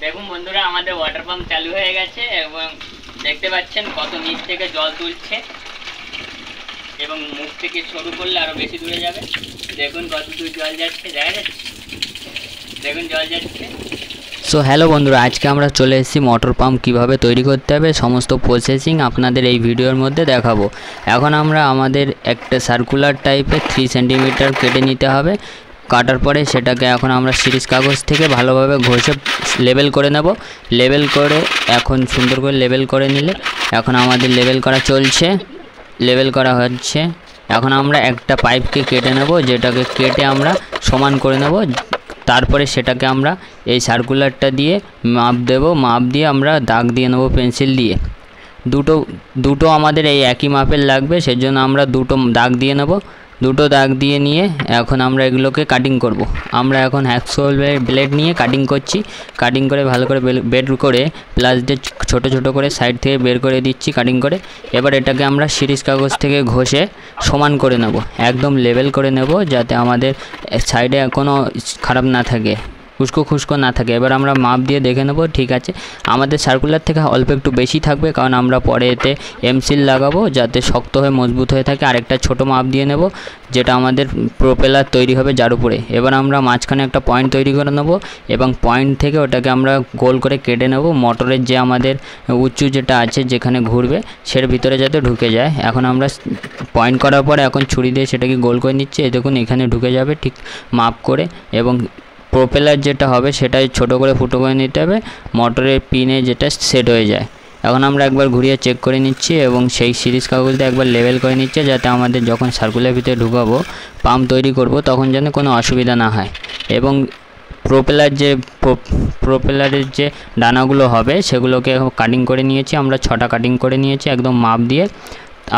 দেখুন বন্ধুরা, আমাদের ওয়াটার পাম্প চালু হয়ে গেছে এবং দেখতে পাচ্ছেন কত নিচ থেকে জল তুলছে এবং মুখ থেকে শুরু করলে আরো বেশি দূরে যাবে। দেখুন কত দূর জল যাচ্ছে, দেখা যাচ্ছে, দেখুন জল যাচ্ছে। সো হ্যালো বন্ধুরা, আজকে আমরা চলে এসেছি মোটর পাম্প কীভাবে তৈরি করতে হবে সমস্ত প্রসেসিং আপনাদের এই ভিডিওর মধ্যে দেখাবো। এখন আমরা আমাদের একটা সার্কুলার টাইপের 3 সেন্টিমিটার কেটে নিতে হবে। কাটার পরে সেটাকে এখন আমরা সিরিজ কাগজ থেকে ভালোভাবে ঘষে লেবেল করে নেব। লেবেল করে এখন সুন্দর করে লেবেল করে নিলে এখন আমাদের লেবেল করা চলছে, লেবেল করা হচ্ছে। এখন আমরা একটা পাইপকে কেটে নেব, যেটাকে কেটে আমরা সমান করে নেব। তারপরে সেটাকে আমরা এই সার্কুলারটা দিয়ে মাপ দেব, মাপ দিয়ে আমরা দাগ দিয়ে নেব পেন্সিল দিয়ে। দুটো আমাদের এই একই মাপের লাগবে, সেজন্য আমরা দুটো দাগ দিয়ে নেব। দুটো দাগ দিয়ে নিয়ে এখন আমরা এগুলোকে কাটিং করব। আমরা এখন হ্যাকসো ব্লেড নিয়ে কাটিং করছি। কাটিং করে ভালো করে বের করে প্লাস দিয়ে ছোটো ছোটো করে সাইড থেকে বের করে দিচ্ছি কাটিং করে। এবার এটাকে আমরা সিরিজ কাগজ থেকে ঘষে সমান করে নেব, একদম লেভেল করে নেব, যাতে আমাদের সাইডে কোনো খারাপ না থাকে, খুশকো খুশকো না থাকে। এবার আমরা মাপ দিয়ে দেখে নেব ঠিক আছে। আমাদের সার্কুলার থেকে অল্প একটু বেশি থাকবে, কারণ আমরা পরে এতে এমসিল লাগাবো যাতে শক্ত হয়ে মজবুত হয়ে থাকে। আরেকটা ছোট মাপ দিয়ে নেব, যেটা আমাদের প্রোপেলার তৈরি হবে যার উপরে। এবার আমরা মাঝখানে একটা পয়েন্ট তৈরি করে নেব এবং পয়েন্ট থেকে ওটাকে আমরা গোল করে কেটে নেব। মোটরের যে আমাদের উঁচু যেটা আছে যেখানে ঘুরবে সের ভিতরে যাতে ঢুকে যায়। এখন আমরা পয়েন্ট করার পরে এখন ছুরি দিয়ে সেটাকে গোল করে নিচ্ছি। এই দেখুন এখানে ঢুকে যাবে ঠিক মাপ করে। এবং প্রোপেলার যেটা হবে সেটাই ছোটো করে ফুটো করে নিতে হবে, মোটরের পিনে যেটা সেট হয়ে যায়। এখন আমরা একবার ঘুরিয়ে চেক করে নিচ্ছি এবং সেই সিরিজ কাগজটা একবার লেভেল করে নিচ্ছে, যাতে আমাদের যখন সার্কুলার ভিতরে ঢুকাবো পাম্প তৈরি করব তখন যেন কোনো অসুবিধা না হয়। এবং প্রোপেলারের যে ডানাগুলো হবে সেগুলোকে কাটিং করে নিয়েছি আমরা, 6টা কাটিং করে নিয়েছি একদম মাপ দিয়ে।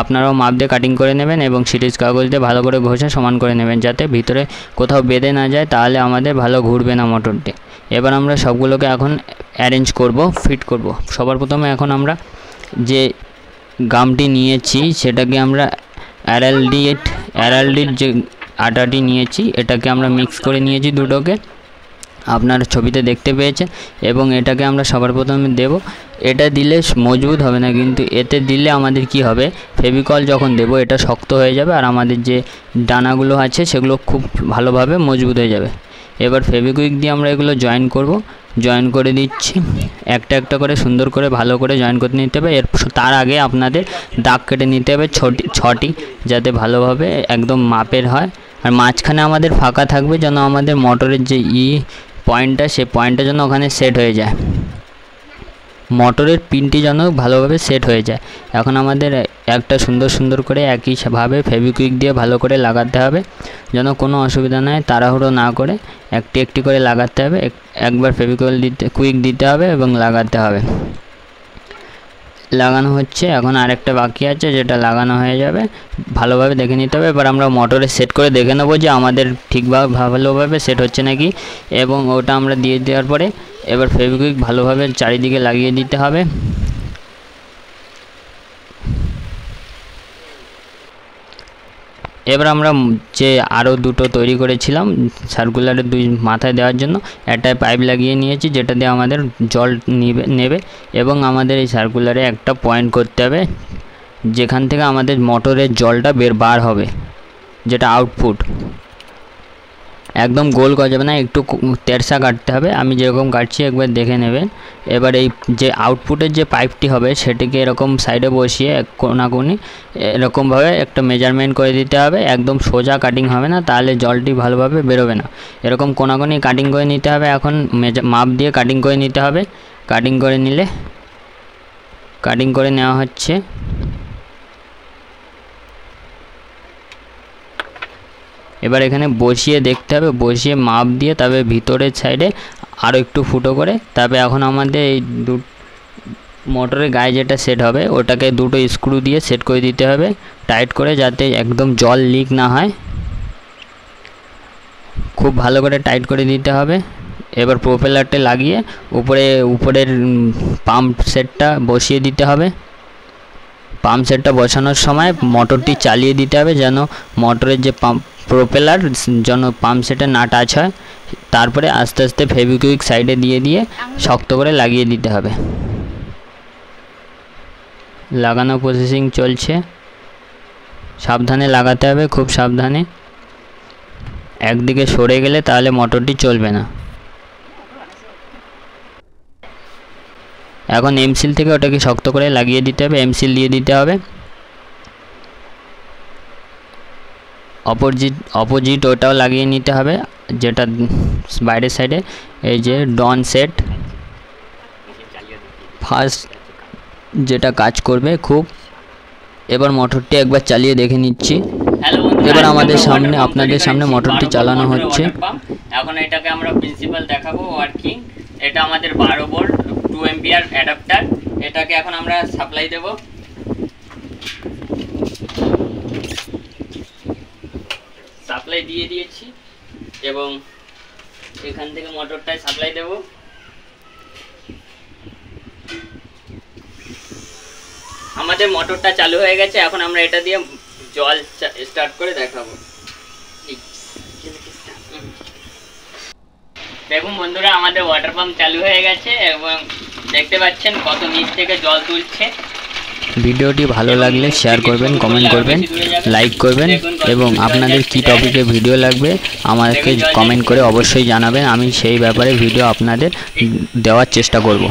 আপনারাও মাপ দিয়ে কাটিং করে নেবেন এবং সিরিজ কাগজ দিয়ে ভালো করে ঘষে সমান করে নেবেন, যাতে ভিতরে কোথাও বেঁধে না যায়, তাহলে আমাদের ভালো ঘুরবে না মোটরটি। এবার আমরা সবগুলোকে এখন অ্যারেঞ্জ করব, ফিট করব। সবার প্রথমে এখন আমরা যে গামটি নিয়েছি সেটাকে আমরা অ্যারালডির যে আটাটি নিয়েছি এটাকে আমরা মিক্স করে নিয়েছি দুটোকে, আপনারা ছবিতে দেখতে পেয়েছেন। এবং এটাকে আমরা সবার প্রথমে দেব। এটা দিলে মজবুত হবে না, কিন্তু এতে দিলে আমাদের কি হবে, ফেভিকল যখন দেব এটা শক্ত হয়ে যাবে আর আমাদের যে ডানাগুলো আছে সেগুলো খুব ভালোভাবে মজবুত হয়ে যাবে। এবার ফেভিকুইক দিয়ে আমরা এগুলো জয়েন করব, জয়েন করে দিচ্ছি একটা একটা করে সুন্দর করে ভালো করে জয়েন করতে নিতে হবে। তার আগে আপনাদের দাগ কেটে নিতে হবে 6টি, যাতে ভালোভাবে একদম মাপের হয়। আর মাঝখানে আমাদের ফাঁকা থাকবে যেন আমাদের মোটরের যে পয়েন্টটা সে পয়েন্টটা যেন ওখানে সেট হয়ে যায়, মোটরের পিনটি যেন ভালোভাবে সেট হয়ে যায়। এখন আমাদের একটা সুন্দর করে একইভাবে ফেভিকুইক দিয়ে ভালো করে লাগাতে হবে, যেন কোনো অসুবিধা নয়, তাড়াহুড়ো না করে একটি একটি করে লাগাতে হবে। একবার ফেভিকুইক দিতে হবে এবং লাগাতে হবে। লাগানো হচ্ছে, এখন আরেকটা বাকি আছে যেটা লাগানো হয়ে যাবে, ভালোভাবে দেখে নিতে হবে। এবার আমরা মোটরে সেট করে দেখে নেবো যে আমাদের ঠিকভাবে ভালোভাবে সেট হচ্ছে নাকি, এবং ওটা আমরা দিয়ে দেওয়ার পরে এবার ফেভিকুইক ভালোভাবে চারিদিকে লাগিয়ে দিতে হবে। এবার আমরা যে আরও দুটো তৈরি করেছিলাম সার্কুলারের দুই মাথায় দেওয়ার জন্য, একটায় পাইপ লাগিয়ে নিয়েছি যেটা দিয়ে আমাদের জল নেবে এবং আমাদের এই সার্কুলারে একটা পয়েন্ট করতে হবে যেখান থেকে আমাদের মোটরের জলটা বার হবে, যেটা আউটপুট। একদম গোল করা যাবে না, একটু তেরসা কাটতে হবে, আমি যেরকম কাটছি একবার দেখে নেবেন। এবার এই যে আউটপুটের যে পাইপটি হবে সেটিকে এরকম সাইডে বসিয়ে কোনাকুনি এরকমভাবে একটা মেজারমেন্ট করে দিতে হবে। একদম সোজা কাটিং হবে না, তাহলে জলটি ভালোভাবে বেরোবে না। এরকম কোনাকুনি কাটিং করে নিতে হবে। এখন মাপ দিয়ে কাটিং করে নিতে হবে। কাটিং করে নেওয়া হচ্ছে। এবার এখানে বসিয়ে দেখতে হবে, বসিয়ে মাপ দিয়ে তবে ভিতরের সাইডে আরও একটু ফুটো করে, তবে এখন আমাদের এই মোটরের গায়ে যেটা সেট হবে ওটাকে দুটো স্ক্রু দিয়ে সেট করে দিতে হবে টাইট করে, যাতে একদম জল লিক না হয়। খুব ভালো করে টাইট করে দিতে হবে। এবার প্রোপেলারটা লাগিয়ে উপরের পাম্প সেটটা বসিয়ে দিতে হবে। পাম্প সেটটা বসানোর সময় মোটরটি চালিয়ে দিতে হবে, যেন মোটরের যে প্রোপেলার জন্য পাম্প সেটের নাট আছে হয়, তারপরে আস্তে আস্তে ফেভিকুইক সাইডে দিয়ে দিয়ে শক্ত করে লাগিয়ে দিতে হবে। লাগানো প্রসেসিং চলছে, সাবধানে লাগাতে হবে, খুব সাবধানে। একদিকে সরে গেলে তাহলে মোটরটি চলবে না। এখন এমসিল থেকে ওটাকে শক্ত করে লাগিয়ে দিতে হবে, এমসিল দিয়ে দিতে হবে। অপোজিট ওটাও লাগিয়ে নিতে হবে, যেটা বাইরের সাইডে। এই যে ডন সেট ফার্স্ট যেটা কাজ করবে খুব। এবার মোটরটি একবার চালিয়ে দেখে নিচ্ছি। এবার আমাদের সামনে আপনাদের সামনে মোটরটি চালানো হচ্ছে। এখন এটাকে আমরা প্রিন্সিপাল দেখাবো ওয়ার্কিং। এটা আমাদের 12 ভোল্ট 2 এম্পিয়ার অ্যাডাপ্টার। এটাকে এখন আমরা সাপ্লাই দেব। সাপ্লাই দিয়ে দিয়েছি এবং এখান থেকে মোটরটায় সাপ্লাই দেব। আমাদের মোটরটা চালু হয়ে গেছে। এখন আমরা এটা দিয়ে জল স্টার্ট করে দেখাবো। দেখুন বন্ধুরা, আমাদের ওয়াটার পাম্প চালু হয়ে গেছে এবং দেখতে পাচ্ছেন কত নিচ থেকে জল তুলছে। ভিডিওটি ভালো লাগলে শেয়ার করবেন, কমেন্ট করবেন, লাইক করবেন এবং আপনাদের কি টপিকে ভিডিও লাগবে আমাকে কমেন্ট করে অবশ্যই জানাবেন। আমি সেই ব্যাপারে ভিডিও আপনাদের দেওয়ার চেষ্টা করব।